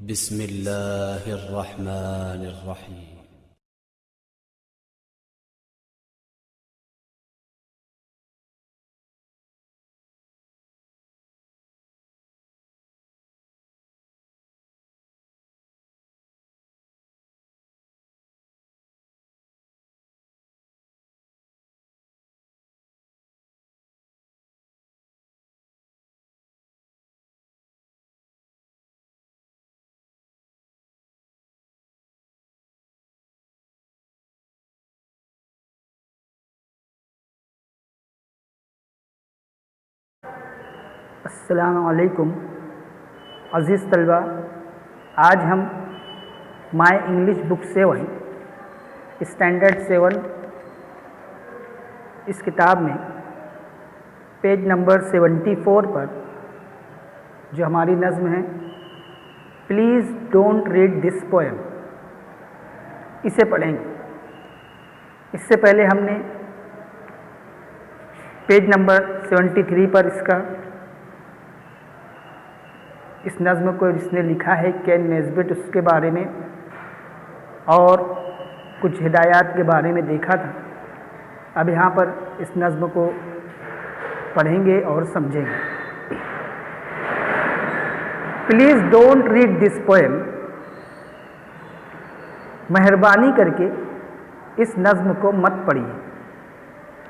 बिस्मिल्लाहिर्रहमानिर्रहीम। अस्सलामुअलैकुम अज़ीज़ तलबा, आज हम माय इंग्लिश बुक 7 स्टैंडर्ड 7 इस किताब में पेज नंबर 74 पर जो हमारी नज़्म है please don't read this poem, इसे पढ़ेंगे। इससे पहले हमने पेज नंबर 73 पर इस नज़्म को जिसने लिखा है केन नेस्बिट, उसके बारे में और कुछ हिदायत के बारे में देखा था। अब यहाँ पर इस नज़्म को पढ़ेंगे और समझेंगे। Please don't read this poem, मेहरबानी करके इस नज़्म को मत पढ़िए,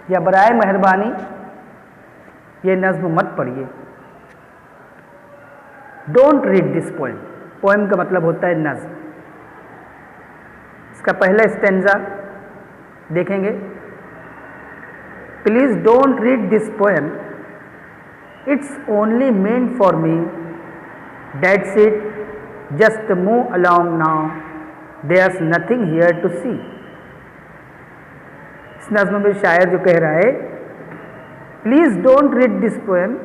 या बराए मेहरबानी ये नज़्म मत पढ़िए। Don't read this poem, poem का मतलब होता है नज़्म। इसका पहला स्टेंजा देखेंगे। Please don't read this poem, it's only meant for me, that's it, just move along now, there's nothing here to see. इस नज़्म में शायर जो कह रहा है, please don't read this poem,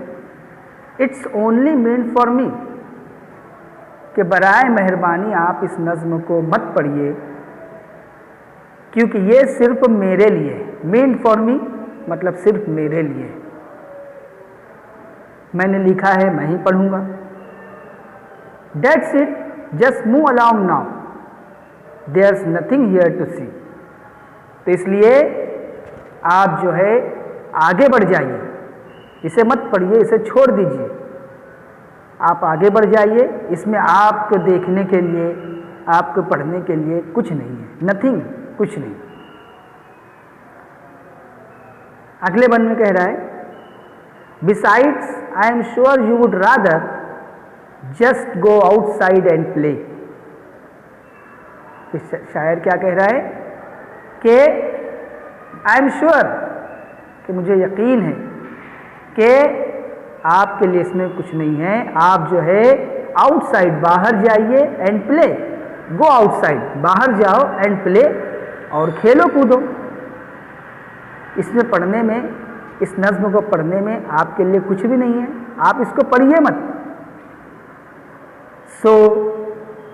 it's only meant for me, कि बराए मेहरबानी आप इस नज़्म को मत पढ़िए क्योंकि ये सिर्फ मेरे लिए, मेंट फॉर मी मतलब सिर्फ मेरे लिए। मैंने लिखा है, मैं ही पढ़ूंगा। That's it, just move along now, there's nothing here to see. तो इसलिए आप जो है आगे बढ़ जाइए, इसे मत पढ़िए, इसे छोड़ दीजिए। आप आगे बढ़ जाइए, इसमें आपको देखने के लिए, आपको पढ़ने के लिए कुछ नहीं है, नथिंग, कुछ नहीं। अगले बंद में कह रहा है, besides I am sure you would rather just go outside and play. शायर क्या कह रहा है कि आई एम श्योर, कि मुझे यकीन है कि आपके लिए इसमें कुछ नहीं है। आप जो है आउटसाइड, बाहर जाइए, एंड प्ले, गो आउटसाइड, बाहर जाओ, एंड प्ले, और खेलो कूदो। इसमें पढ़ने में, इस नज़्म को पढ़ने में आपके लिए कुछ भी नहीं है, आप इसको पढ़िए मत। So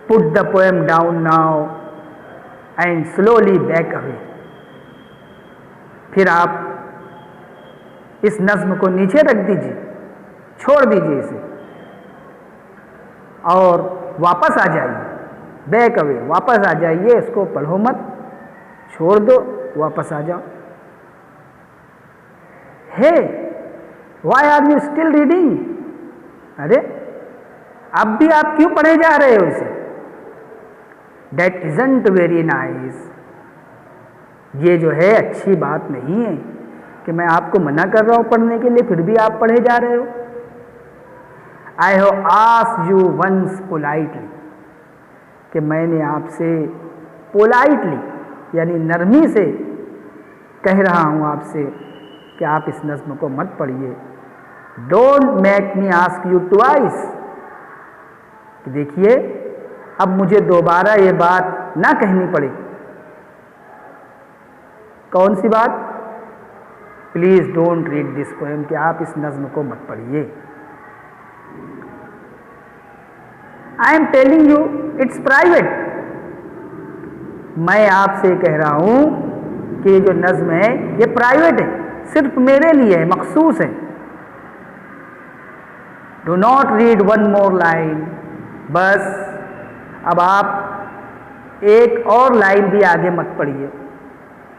put the poem down now and slowly back away. फिर आप इस नज़्म को नीचे रख दीजिए, छोड़ दीजिए इसे, और वापस आ जाइए, बैक अवे, वापस आ जाइए। इसको पढ़ो मत, छोड़ दो, वापस आ जाओ। Hey, why are you still reading? अरे अब भी आप क्यों पढ़े जा रहे हो इसे? दैट इजंट वेरी नाइस, ये जो है अच्छी बात नहीं है कि मैं आपको मना कर रहा हूं पढ़ने के लिए, फिर भी आप पढ़े जा रहे हो। I have asked you once politely, कि मैंने आपसे पोलाइटली यानी नरमी से कह रहा हूं आपसे कि आप इस नज़्म को मत पढ़िए। Don't make me ask you twice, कि देखिए अब मुझे दोबारा ये बात ना कहनी पड़े। कौन सी बात? Please don't read this poem, कि आप इस नज़्म को मत पढ़िए। I am telling you it's private, मैं आपसे कह रहा हूं कि ये जो नज़्म है ये प्राइवेट है, सिर्फ मेरे लिए है, मखसूस है। Do not read one more line, बस अब आप एक और लाइन भी आगे मत पढ़िए,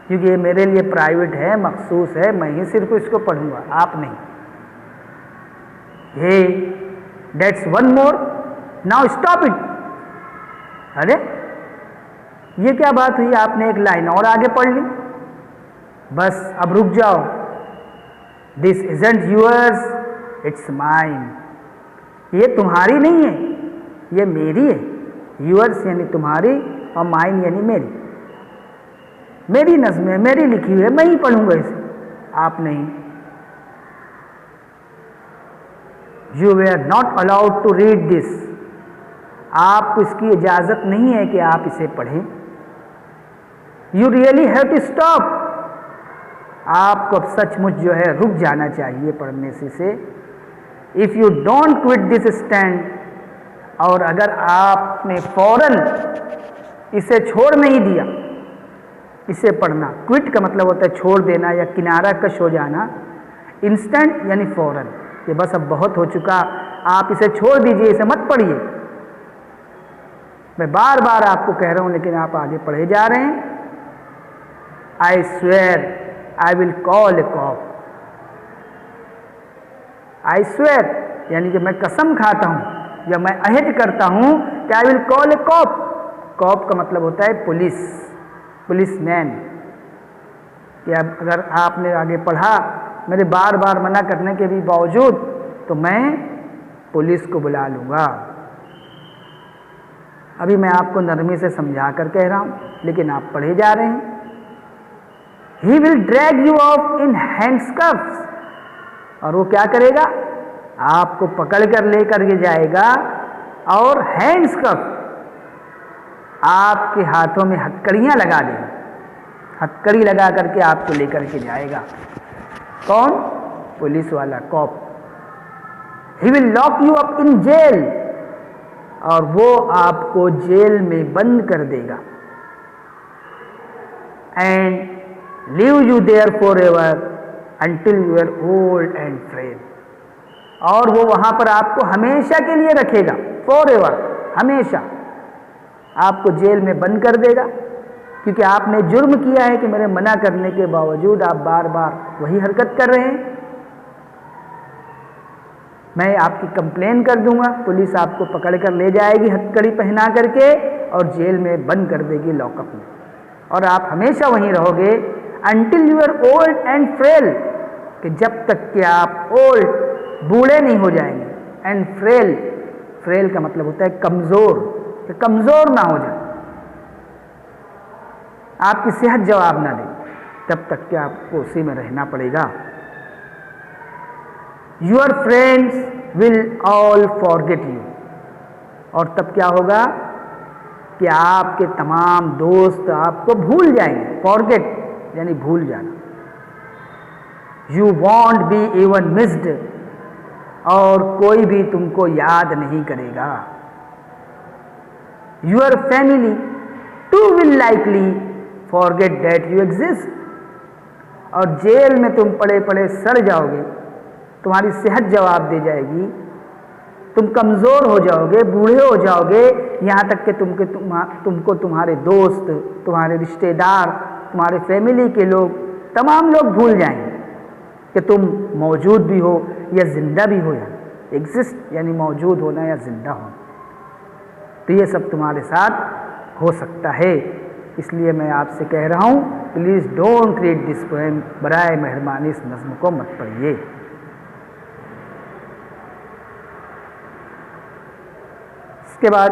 क्योंकि ये मेरे लिए प्राइवेट है, मखसूस है, मैं ही सिर्फ इसको पढ़ूंगा, आप नहीं। Hey that's one more, now stop it. अरे ये क्या बात हुई, आपने एक लाइन और आगे पढ़ ली, बस अब रुक जाओ। This isn't yours, it's mine. ये तुम्हारी नहीं है, ये मेरी है। यूअर्स यानी तुम्हारी और माइन यानी मेरी। मेरी नज़्म है, मेरी लिखी हुई है, मैं ही पढ़ूंगा इसे, आप नहीं। You were not allowed to read this. आपको इसकी इजाज़त नहीं है कि आप इसे पढ़ें। You really have to stop. आपको अब सचमुच जो है रुक जाना चाहिए पढ़ने से। If you don't quit this stand, और अगर आपने फौरन इसे छोड़ नहीं दिया, इसे पढ़ना, क्विट का मतलब होता है छोड़ देना या किनारा कश हो जाना, इंस्टेंट यानी फौरन, कि बस अब बहुत हो चुका, आप इसे छोड़ दीजिए, इसे मत पढ़िए। मैं बार बार आपको कह रहा हूं लेकिन आप आगे पढ़े जा रहे हैं। I swear I will call a cop. I swear यानी कि मैं कसम खाता हूं या मैं अहद करता हूं कि I will call a cop. Cop का मतलब होता है पुलिस, पुलिसमैन। कि अब अगर आपने आगे पढ़ा मेरे बार बार मना करने के भी बावजूद, तो मैं पुलिस को बुला लूँगा। अभी मैं आपको नरमी से समझा कर कह रहा हूँ, लेकिन आप पढ़े जा रहे हैं। He will drag you off in handcuffs। और वो क्या करेगा, आपको पकड़ कर लेकर के जाएगा, और हैंड्सकफ, आपके हाथों में हथकड़ियाँ लगा देगा, हथकड़ी लगा करके आपको लेकर के जाएगा। कौन? पुलिस वाला, corp. He will lock you up in jail। और वो आपको जेल में बंद कर देगा। And leave you there forever until you are old and frail। और वो वहाँ पर आपको हमेशा के लिए रखेगा, forever, हमेशा आपको जेल में बंद कर देगा, क्योंकि आपने जुर्म किया है कि मेरे मना करने के बावजूद आप बार बार वही हरकत कर रहे हैं। मैं आपकी कंप्लेन कर दूंगा, पुलिस आपको पकड़ कर ले जाएगी हथकड़ी पहना करके और जेल में बंद कर देगी, लॉकअप में, और आप हमेशा वहीं रहोगे until you are old and frail, कि जब तक कि आप ओल्ड, बूढ़े नहीं हो जाएंगे, एंड फ्रेल, फ्रेल का मतलब होता है कमज़ोर, कि कमज़ोर ना हो जाए, आपकी सेहत जवाब ना दे, तब तक कि आपको उसी में रहना पड़ेगा। Your friends will all forget you। और तब क्या होगा कि आपके तमाम दोस्त आपको भूल जाएंगे। फॉरगेट यानी भूल जाना। You won't be even missed। और कोई भी तुमको याद नहीं करेगा। Your family too will likely forget that you exist। और जेल में तुम पड़े पड़े सड़ जाओगे, तुम्हारी सेहत जवाब दे जाएगी, तुम कमज़ोर हो जाओगे, बूढ़े हो जाओगे, यहाँ तक कि तुमको तुम्हारे दोस्त, तुम्हारे रिश्तेदार, तुम्हारे फैमिली के लोग, तमाम लोग भूल जाएंगे कि तुम मौजूद भी हो या ज़िंदा भी हो। एग्जिस्ट यानी मौजूद होना या ज़िंदा होना। तो ये सब तुम्हारे साथ हो सकता है। इसलिए मैं आपसे कह रहा हूँ, please don't read this poem. बराए मेहरबानी इस नज़्म को मत पढ़िए। इसके बाद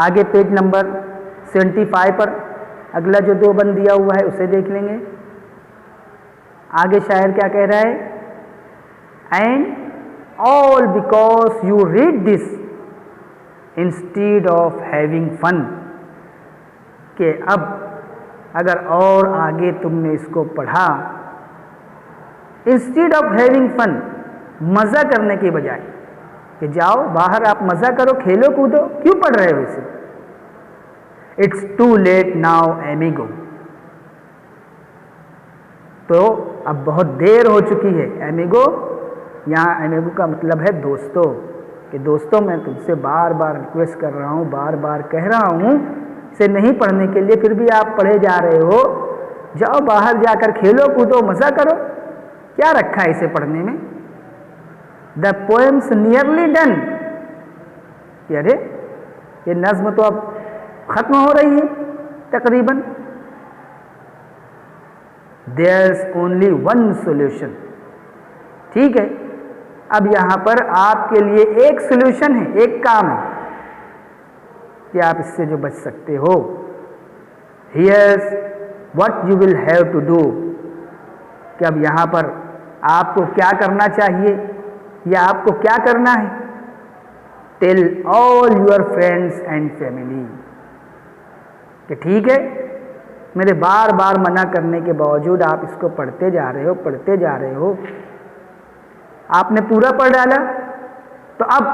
आगे पेज नंबर 75 पर अगला जो दो बंद दिया हुआ है उसे देख लेंगे। आगे शायर क्या कह रहा है, and all because you read this instead of having fun. कि अब अगर और आगे तुमने इसको पढ़ा, इंस्टीड ऑफ हैविंग फन, मज़ा करने के बजाय, कि जाओ बाहर आप मज़ा करो, खेलो कूदो, क्यों पढ़ रहे हो इसे? It's too late now amigo. तो अब बहुत देर हो चुकी है। एमिगो, यहाँ एमिगो का मतलब है दोस्तों। कि दोस्तों मैं तुमसे बार बार रिक्वेस्ट कर रहा हूँ, बार बार कह रहा हूँ इसे नहीं पढ़ने के लिए, फिर भी आप पढ़े जा रहे हो। जाओ बाहर जाकर खेलो कूदो मज़ा करो, क्या रखा है इसे पढ़ने में। द पोएम्स नियरली डन, अरे ये नज्म तो अब खत्म हो रही है तकरीबन। देयर्स ओनली वन सोल्यूशन, ठीक है। अब यहां पर आपके लिए एक सोल्यूशन है, एक काम है कि आप इससे जो बच सकते हो। Here's what you will have to do, कि अब यहां पर आपको क्या करना चाहिए या आपको क्या करना है। Tell all your friends and family, कि ठीक है मेरे बार बार मना करने के बावजूद आप इसको पढ़ते जा रहे हो, पढ़ते जा रहे हो, आपने पूरा पढ़ डाला, तो अब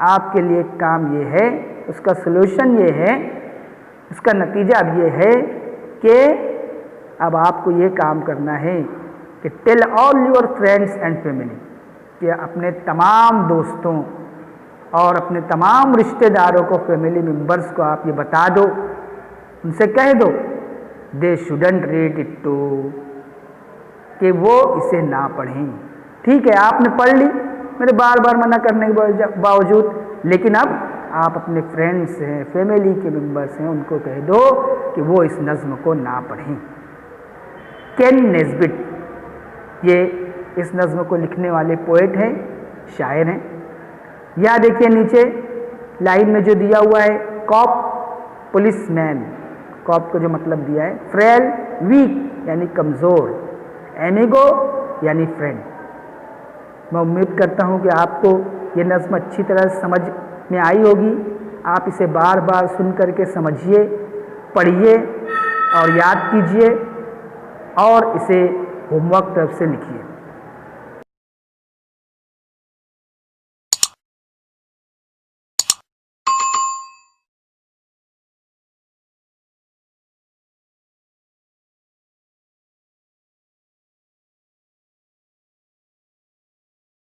आपके लिए काम ये है, उसका सलूशन ये है, उसका नतीजा अब ये है कि अब आपको ये काम करना है कि tell all your friends and family, कि अपने तमाम दोस्तों और अपने तमाम रिश्तेदारों को, फैमिली मेम्बर्स को आप ये बता दो, उनसे कह दो they shouldn't read it too, कि वो इसे ना पढ़ें। ठीक है आपने पढ़ ली मेरे बार बार मना करने के बावजूद, लेकिन अब आप अपने फ्रेंड्स हैं, फैमिली के मेंबर्स हैं, उनको कह दो कि वो इस नज़्म को ना पढ़ें। केन नेस्बिट, ये इस नज़्म को लिखने वाले पोएट हैं, शायर हैं। या देखिए नीचे लाइन में जो दिया हुआ है, कॉप पुलिसमैन, कॉप को जो मतलब दिया है, फ्रेल वीक यानी कमज़ोर, एमिगो यानी फ्रेंड। मैं उम्मीद करता हूँ कि आपको ये नज़्म अच्छी तरह समझ में आई होगी। आप इसे बार बार सुन करके समझिए, पढ़िए और याद कीजिए और इसे होमवर्क तरफ से लिखिए।